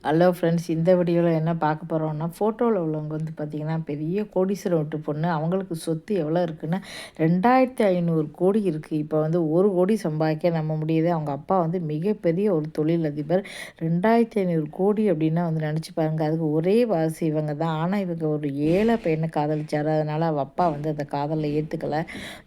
Hello friends, இந்த வீடியோவில் என்ன பார்க்க போகிறோம்னா, ஃபோட்டோவில் உள்ளவங்க வந்து பார்த்திங்கன்னா பெரிய கோடீஸ்வரம் வீட்டு பொண்ணு. அவங்களுக்கு சொத்து எவ்வளோ இருக்குன்னா 2500 கோடி இருக்குது. இப்போ வந்து 1 கோடி சம்பாதிக்க நம்ம முடியுது. அவங்க அப்பா வந்து மிகப்பெரிய ஒரு தொழிலதிபர். 2500 கோடி அப்படின்னா வந்து நினச்சி பாருங்க. அதுக்கு ஒரே வாரிசு இவங்க தான். ஆனால் இவங்க ஒரு ஏழை பையனை காதலிச்சார். அதனால் அவள் அப்பா வந்து அந்த காதலை ஏற்றுக்கலை.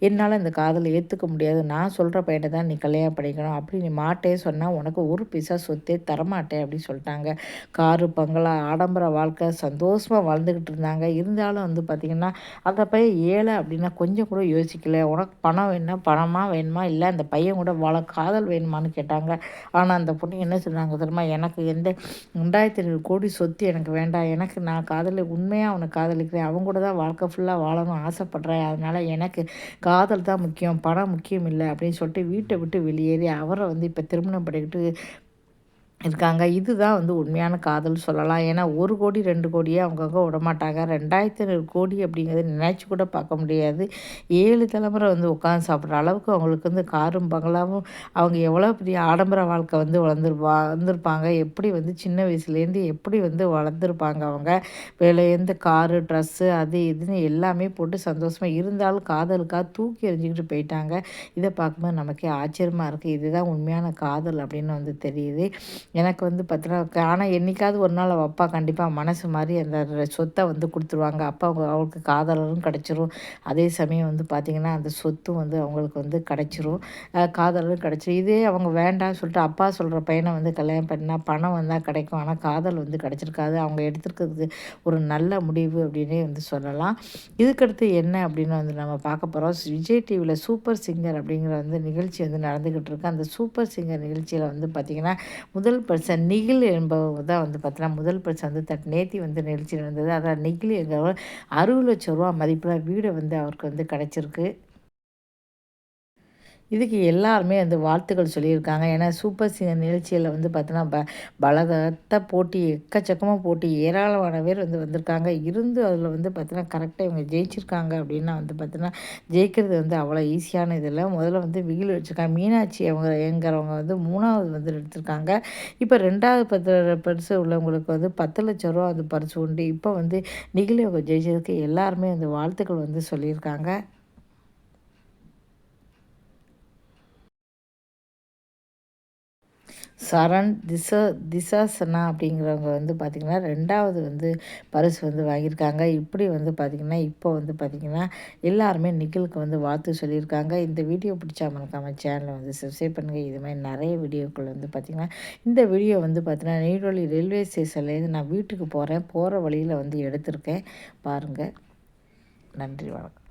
என்னால் இந்த காதலை ஏற்றுக்க முடியாது, நான் சொல்கிற பையனை தான் நீ கல்யாணம் பண்ணிக்கணும், அப்படி நீ மாட்டே சொன்னால் உனக்கு ஒரு பைசா சொத்தே தரமாட்டேன் அப்படின்னு சொல்லிட்டாங்க. காரு, பங்களா, ஆடம்பர வாழ்க்கை சந்தோஷமாக வாழ்ந்துக்கிட்டு இருந்தாங்க. இருந்தாலும் வந்து பார்த்திங்கன்னா அந்த பையன் ஏழை அப்படின்னா கொஞ்சம் கூட யோசிக்கல. உனக்கு பணம் வேணும்னா பணமாக வேணுமா, இல்லை அந்த பையன் கூட வாழ காதல் வேணுமான்னு கேட்டாங்க. ஆனால் அந்த பொண்ணு என்ன சொன்னாங்க தெரியுமா, எனக்கு எந்த 2500 கோடி சொத்து எனக்கு வேண்டாம், எனக்கு நான் உண்மையாக அவனை காதலிக்கிறேன், அவங்க கூட தான் வாழ்க்கை ஃபுல்லாக வாழணும்னு ஆசைப்பட்றேன், அதனால் எனக்கு காதல் தான் முக்கியம், பணம் முக்கியம் இல்லை அப்படின்னு சொல்லிட்டு வீட்டை விட்டு வெளியேறி அவரை வந்து இப்போ திருமணம் பண்ணிக்கிட்டு இருக்காங்க. இதுதான் வந்து உண்மையான காதல் சொல்லலாம். ஏன்னா 1 கோடி 2 கோடியே அவங்கவுங்க விடமாட்டாங்க. 2500 கோடி அப்படிங்கிறது நினச்சி கூட பார்க்க முடியாது. 7 தலைமுறை வந்து உட்காந்து சாப்பிட்ற அளவுக்கு அவங்களுக்கு வந்து காரும் பங்களாவும், அவங்க எவ்வளோ பெரிய ஆடம்பர வாழ்க்கை வந்து வளர்ந்துருப்பாங்க. எப்படி வந்து சின்ன வயசுலேருந்து எப்படி வந்து வளர்ந்துருப்பாங்க அவங்க. விலையுந்த காரு, ட்ரெஸ்ஸு, அது இதுன்னு எல்லாமே போட்டு சந்தோஷமாக இருந்தாலும் காதலுக்காக தூக்கி எறிஞ்சிக்கிட்டு போயிட்டாங்க. இதை பார்க்கும்போது நமக்கே ஆச்சரியமாக இருக்குது. இதுதான் உண்மையான காதல் அப்படின்னு வந்து தெரியுது. எனக்கு வந்து பார்த்தீங்கன்னா, ஆனால் என்றைக்காவது ஒரு நாள் அவள் அப்பா கண்டிப்பாக மனசு மாதிரி அந்த சொத்தை வந்து கொடுத்துருவாங்க. அப்போ அவளுக்கு காதலரும் கிடச்சிரும். அதே சமயம் வந்து பார்த்திங்கன்னா அந்த சொத்தும் வந்து அவங்களுக்கு வந்து கிடச்சிரும். காதலரும் கிடச்சிரும். இதே அவங்க வேண்டாம்னு சொல்லிட்டு அப்பா சொல்கிற பையனை வந்து கல்யாணம் பண்ணால் பணம் வந்தால் கிடைக்கும், ஆனால் காதல் வந்து கிடச்சிருக்காது. அவங்க எடுத்துருக்கிறது ஒரு நல்ல முடிவு அப்படின்னே வந்து சொல்லலாம். இதுக்கடுத்து என்ன அப்படின்னு வந்து நம்ம பார்க்க போகிறோம். விஜய் டிவியில் சூப்பர் சிங்கர் அப்படிங்கிற வந்து நிகழ்ச்சி வந்து நடந்துக்கிட்டு இருக்கு. அந்த சூப்பர் சிங்கர் நிகழ்ச்சியில் வந்து பார்த்திங்கன்னா முதல் பரிசு நிகில் என்பவங்க தான் வந்து பார்த்தீங்கன்னா முதல் பரிசு வந்து நேத்தி வந்து நிகழ்ச்சி நடந்தது. அதான் நிகில் என்கிறவர் 60 லட்சம் ரூபா மதிப்பில் வீடு வந்து அவருக்கு வந்து கிடச்சிருக்கு. இதுக்கு எல்லாருமே வந்து வாழ்த்துக்கள் சொல்லியிருக்காங்க. ஏன்னா சூப்பர் சிங்கர் நிகழ்ச்சியில் வந்து பார்த்தோன்னா பலத்த போட்டி, எக்கச்சக்கமாக போட்டி, ஏராளமான பேர் வந்து வந்திருக்காங்க. இருந்து அதில் வந்து பார்த்தோன்னா கரெக்டாக இவங்க ஜெயிச்சிருக்காங்க அப்படின்னா வந்து பார்த்தோன்னா ஜெயிக்கிறது வந்து அவ்வளோ ஈஸியான இதில் முதல்ல வந்து வெயில் வச்சுருக்காங்க. மீனாட்சி என்கிறவங்க வந்து 3வது வந்து எடுத்திருக்காங்க. இப்போ 2வது பரிசு உள்ளவங்களுக்கு வந்து 10 லட்சம் ரூபா வந்து பரிசு உண்டு. இப்போ வந்து நிகில் அவங்க ஜெயிச்சதுக்கு எல்லாருமே வந்து வாழ்த்துக்கள் வந்து சொல்லியிருக்காங்க. சரண் திசாசனா அப்படிங்கிறவங்க வந்து பார்த்திங்கன்னா 2வது வந்து பரிசு வந்து வாங்கியிருக்காங்க. இப்படி வந்து பார்த்திங்கன்னா இப்போ வந்து பார்த்திங்கன்னா எல்லாருமே நிகிலுக்கு வந்து வாழ்த்து சொல்லியிருக்காங்க. இந்த வீடியோ பிடிச்சா மறக்காமல் சேனலை வந்து சப்ஸ்கிரைப் பண்ணுங்கள். இது மாதிரி நிறைய வீடியோக்கள் வந்து பார்த்திங்கன்னா இந்த வீடியோ வந்து பார்த்திங்கன்னா நெய்வேலி ரயில்வே ஸ்டேஷன்லேருந்து நான் வீட்டுக்கு போகிற வழியில் வந்து எடுத்திருக்கேன். பாருங்கள். நன்றி, வணக்கம்.